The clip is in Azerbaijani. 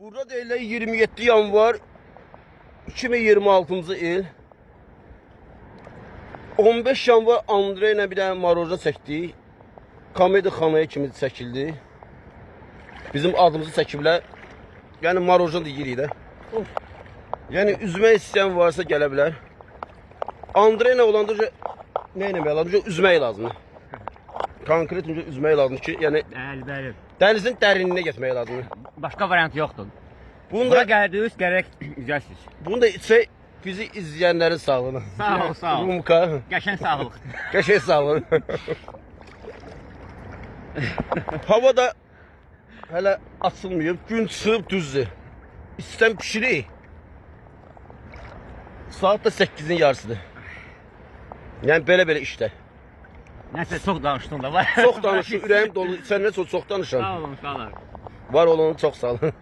Burada deyirlər 27 yanvar 2026-cı il. 15 yanvar Andre ilə bir dənə marojna çəkdik. Komedi xanaya kimi çəkildi. Bizim adımızı çəkiblər. Yəni marojna deyirik də. Yəni üzmək istəyən varsa gələ bilər. Andre ilə olanda nə etmək lazımdır? Üzmək lazımdır. Konkret üzmək lazımdır ki, yəni Bəli. dənizin dərinliyinə getmək lazımdır. Başqa variant yoxdur. Bunu Bura da gəldiniz, gərək üzəsiz. bunu da içək bizi izləyənlərin sağlığına. Sağ ol, sağ ol. Rumka. Qəşəng sağlıq. Qəşəng sağlığına. Hava da hələ açılmayıb. Gün çıxıb düzdür. İstəm pişirik. Saat da 8-in yarısıdır. Yəni belə işdə. Nəsə çox danışdın da var. Çox danışır, ürəyim dolu. Səndən çox danışıram. Sağ olun, sağ olun. Var olun, çox sağ olun.